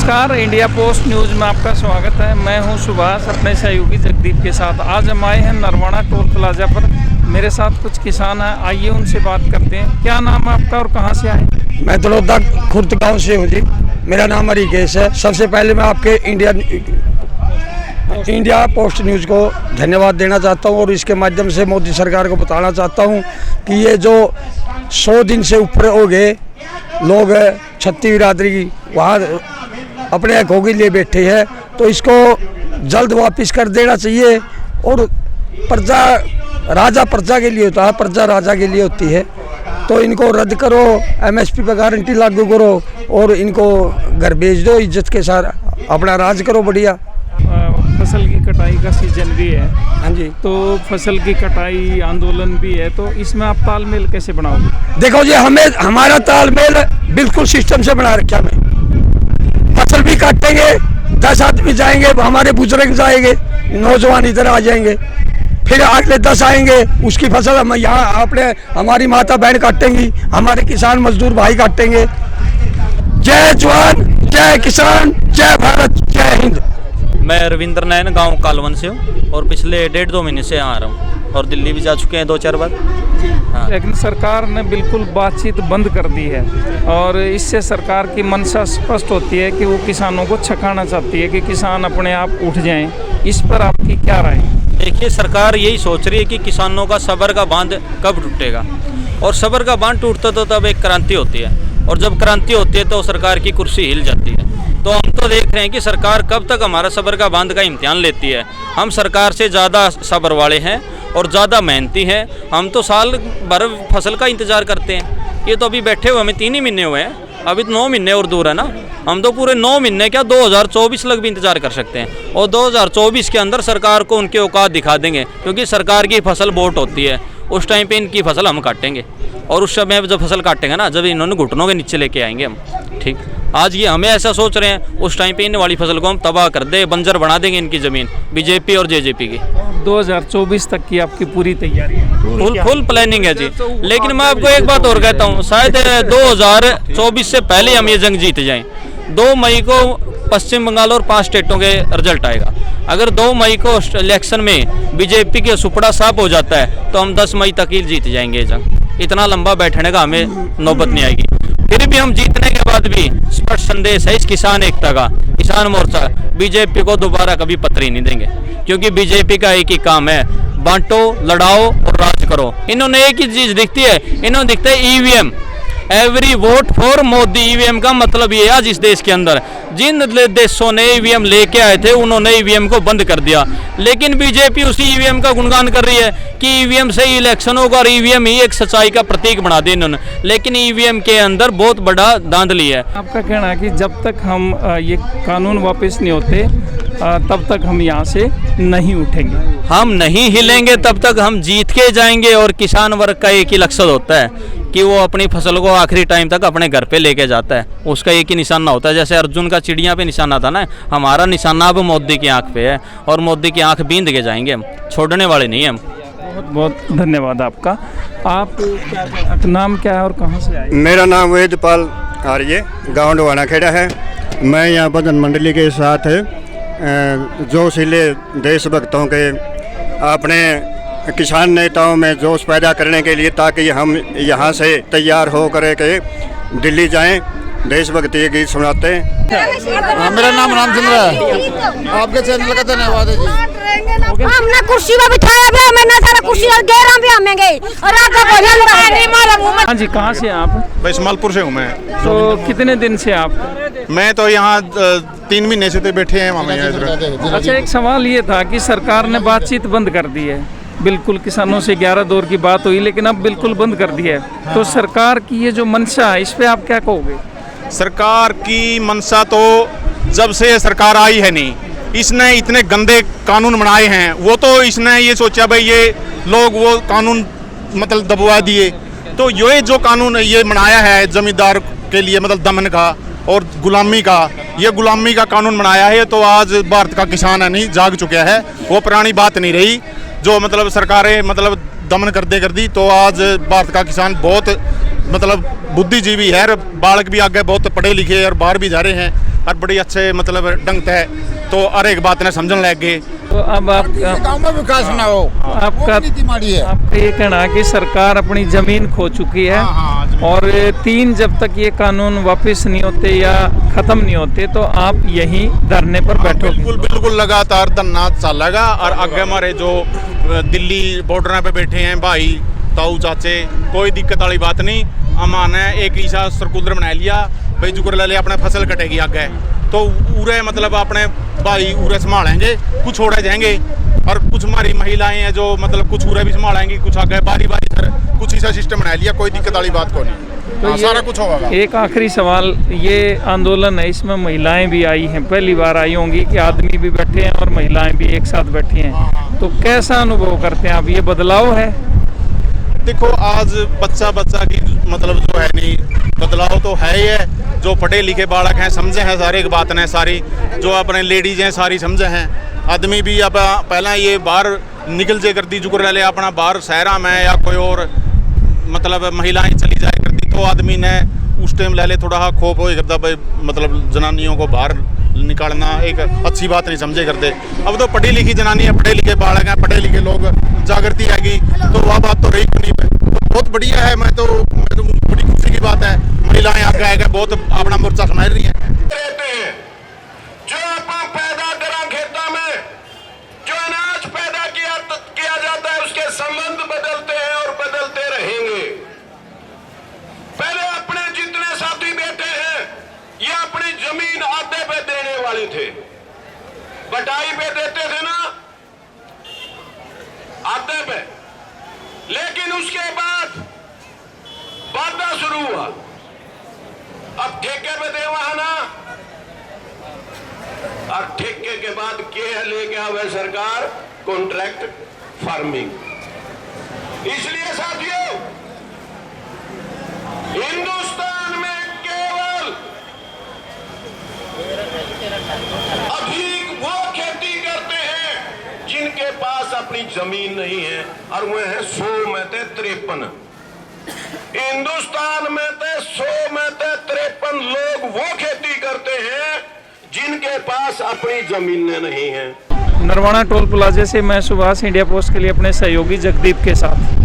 नमस्कार, India post news में आपका स्वागत है। मैं हूं सुभाष अपने सहयोगी जगदीप के साथ। आज हम आए हैं नरवाना टोल प्लाजा पर। मेरे साथ कुछ किसान हैं, आइए उनसे बात करते हैं। क्या नाम है आपका और कहां से आए? मैं दलोदा खुर्द गांव से हूं जी। मेरा नाम हरिकेश है। सबसे पहले मैं आपके इंडिया पोस्ट न्यूज़ को धन्यवाद देना चाहता हूं और इसके माध्यम से मोदी सरकार को बताना चाहता हूं कि ये जो 100 दिन से ऊपर हो गए लोग छत्ती बिरादरी वहाँ अपने हकों के लिए बैठे हैं, तो इसको जल्द वापस कर देना चाहिए। और प्रजा राजा प्रजा के लिए होता है, प्रजा राजा के लिए होती है, तो इनको रद्द करो, MSP पर गारंटी लागू करो और इनको घर भेज दो, इज्जत के साथ अपना राज करो बढ़िया। फसल की कटाई का सीजन भी है। हाँ जी, तो फसल की कटाई आंदोलन भी है, तो इसमें आप तालमेल कैसे बनाओगे? देखो जी, हमारा तालमेल बिल्कुल सिस्टम से बना रखा है। फसल भी काटेंगे, 10 आदमी जाएंगे, हमारे बुजुर्ग जाएंगे, नौजवान इधर आ जाएंगे, फिर अगले 10 आएंगे, उसकी फसल हम यहाँ अपने हमारी माता बहन काटेंगी, हमारे किसान मजदूर भाई काटेंगे। जय जवान, जय किसान, जय भारत, जय हिंद। मैं रविंद्र नैन गांव कालवन से हूँ और पिछले 1.5-2 महीने से यहाँ आ रहा हूँ और दिल्ली भी जा चुके हैं 2-4 बार। हाँ। लेकिन सरकार ने बिल्कुल बातचीत बंद कर दी है और इससे सरकार की मंशा स्पष्ट होती है कि वो किसानों को छकाना चाहती है कि किसान अपने आप उठ जाएं। इस पर आपकी क्या राय है? देखिए, सरकार यही सोच रही है कि किसानों का सब्र का बांध कब टूटेगा, और सब्र का बांध टूटता तो तब एक क्रांति होती है, और जब क्रांति होती है तो सरकार की कुर्सी हिल जाती है। तो हम तो देख रहे हैं कि सरकार कब तक हमारा सब्र का बांध का इम्तिहान लेती है। हम सरकार से ज़्यादा सब्र वाले हैं और ज़्यादा मेहनती हैं। हम तो साल भर फसल का इंतज़ार करते हैं। ये तो अभी बैठे हुए हमें 3 ही महीने हुए हैं, अभी तो 9 महीने और दूर है ना। हम तो पूरे 9 महीने क्या 2024 तक भी इंतज़ार कर सकते हैं, और 2024 के अंदर सरकार को उनके औकात दिखा देंगे, क्योंकि सरकार की फसल वोट होती है। उस टाइम पे इनकी फसल हम काटेंगे, और उस समय जब फसल काटेंगे ना, जब इन्होंने घुटनों के नीचे लेके आएंगे हम। ठीक, आज ये हमें ऐसा सोच रहे हैं, उस टाइम पे इन वाली फसल को हम तबाह कर दे, बंजर बना देंगे इनकी ज़मीन, बीजेपी और जेजेपी की। 2024 तक की आपकी पूरी तैयारी है? फुल प्लानिंग है जी। लेकिन मैं आपको एक बात और कहता हूँ, शायद 2024 से पहले हम ये जंग जीत जाएं। 2 मई को पश्चिम बंगाल और 5 स्टेटों के रिजल्ट आएगा। अगर 2 मई को इलेक्शन में बीजेपी के सुपड़ा साफ हो जाता है तो हम 10 मई तक ही जीत जाएंगे ये जंग। इतना लंबा बैठने का हमें नौबत नहीं आएगी। फिर भी हम जीतने के बाद भी स्पष्ट संदेश है इस किसान एकता का, किसान मोर्चा बीजेपी को दोबारा कभी पत्री नहीं देंगे, क्योंकि बीजेपी का एक ही काम है, बांटो, लड़ाओ और राज करो। इन्होंने एक ही चीज़ दिखती है, इन्होंने दिखता है EVM, every vote for Modi. EVM का मतलब ये है, आज इस देश के अंदर जिन देशों ने EVM लेके आए थे उन्होंने EVM को बंद कर दिया, लेकिन बीजेपी उसी EVM का गुणगान कर रही है कि EVM से ही इलेक्शन होगा और EVM ही एक सच्चाई का प्रतीक बना दिया इन्होंने। लेकिन EVM के अंदर बहुत बड़ा धांधली है। आपका कहना है कि जब तक हम ये कानून वापस नहीं होते तब तक हम यहाँ से नहीं उठेंगे, हम नहीं हिलेंगे, तब तक हम जीत के जाएंगे। और किसान वर्ग का एक ही लक्ष्य होता है कि वो अपनी फसल को आखिरी टाइम तक अपने घर पे लेके जाता है, उसका एक ही निशाना होता है। जैसे अर्जुन का चिड़िया पे निशाना था ना, हमारा निशाना अब मोदी की आंख पे है, और मोदी की आंख बींद के जाएंगे हम, छोड़ने वाले नहीं हम। बहुत बहुत धन्यवाद आपका। आप नाम क्या है और कहाँ से आए? मेरा नाम वेदपाल आर्य, गाँव डवाना खेड़ा है। मैं यहाँ भजन मंडली के साथ जोशीले देशभक्तों के अपने किसान नेताओं में जोश पैदा करने के लिए, ताकि हम यहाँ से तैयार हो कर के दिल्ली जाएं, देशभक्ति के गीत सुनाते हैं। मेरा नाम रामचंद्र है। आपके चैनल का धन्यवाद है जी। हमने कुर्सी में बिठाया भी, मैंने सारा कुर्सी और घेरा भी हमें गई और रात को। हाँ जी, कहाँ से आप? भाई जमालपुर से हूँ मैं। तो कितने दिन से आप? मैं तो यहाँ 3 महीने से तो बैठे हैं मामा यहाँ। अच्छा, एक सवाल ये था कि सरकार ने बातचीत बंद कर दी है, बिल्कुल किसानों से 11 दौर की बात हुई, लेकिन अब बिल्कुल बंद कर दी है। तो सरकार की ये जो मंशा है, इस पे आप क्या कहोगे? सरकार की मंशा तो जब से सरकार आई है नहीं, इसने इतने गंदे कानून बनाए हैं। वो तो इसने ये सोचा भाई ये लोग वो कानून मतलब दबवा दिए, तो ये जो कानून ये बनाया है जमींदार के लिए, मतलब दमन का और गुलामी का, ये गुलामी का कानून बनाया है। तो आज भारत का किसान है नहीं जाग चुका है, वो पुरानी बात नहीं रही जो मतलब सरकारें मतलब दमन कर दी। तो आज भारत का किसान बहुत मतलब बुद्धिजीवी है, बालक भी आगे बहुत पढ़े लिखे और बाहर भी जा रहे हैं। और बड़ी अच्छे मतलब ढंग है तो हर एक बात ने समझने लग गए। तो अब आप गांव में विकास ना हो, आपका वो नीति माड़ी है। आपका ये कहना है कि सरकार अपनी जमीन खो चुकी है और 3 जब तक ये कानून वापस नहीं होते या खत्म नहीं होते तो आप यहीं धरने पर बैठोगे? बिल्कुल बिल्कुल लगातार धरना चलेगा। और आगे हमारे जो दिल्ली बॉर्डर पे बैठे हैं भाई ताऊ चाचे, कोई दिक्कत वाली बात नहीं। हमने एक ईसा सर्कुलर बना लिया भाई जुकर ले अपने फसल कटेगी आगे तो पूरे मतलब अपने भाई पूरे संभालेंगे, कुछ छोड़े जाएंगे। और कुछ हमारी महिलाएं हैं जो मतलब कुछ पूरे भी संभालेंगी, कुछ आगे बारी बारी सर कुछ ऐसा सिस्टम बना लिया, कोई दिक्कत वाली बात को नहीं। तो सारा कुछ होगा। एक आखिरी सवाल, ये आंदोलन है इसमें महिलाएं भी आई हैं, पहली बार आई होंगी कि आदमी भी बैठे हैं और महिलाएं भी एक साथ बैठी हैं, तो कैसा अनुभव करते हैं आप? ये बदलाव है? देखो आज बच्चा की मतलब जो है नहीं बदलाव तो है ही है। जो पढ़े लिखे बालक हैं समझे हैं सारे एक बात ने, सारी जो अपने लेडीज हैं सारी समझे हैं। आदमी भी अब पहला ये बाहर निकल जे करती जुकर ले अपना बाहर शहरा में या कोई और मतलब महिलाएं चली जाए करती तो आदमी ने उस टाइम ले थोड़ा खोप हो करता भाई मतलब जनानियों को बाहर निकालना एक अच्छी बात नहीं समझे करते। अब तो पढ़ी लिखी जनानी है, पढ़े लिखे बालक हैं, पढ़े लिखे लोग, जागृति आएगी तो वह बात तो रही नहीं। तो बहुत बढ़िया है, मैं तो बड़ी खुशी की बात है महिलाएं आगे आएगा बहुत अपना मोर्चा समझ रही है। जो आप पैदा करा खेता में जो अनाज पैदा किया जाता है उसके संबंध बदलते हैं और बदलते रहेंगे। पहले अपने जितने साथी बैठे हैं ये अपनी जमीन आधे पे देने वाले थे, बटाई पे देते थे ना आधे पे, लेकिन उसके बाद वादा शुरू हुआ, अब ठेके पे दे वहां ना। और ठेके के बाद क्या लेके आवे सरकार? Contract farming. इसलिए साथियों हिंदुस्तान में केवल अधिक वो खेती करते हैं जिनके पास अपनी जमीन नहीं है और वह है 100 में से 53। हिंदुस्तान में से 100 में से 53 लोग वो खेती करते हैं जिनके पास अपनी जमीनें नहीं है। नरवाना टोल प्लाजा से मैं सुभाष, इंडिया पोस्ट के लिए अपने सहयोगी जगदीप के साथ।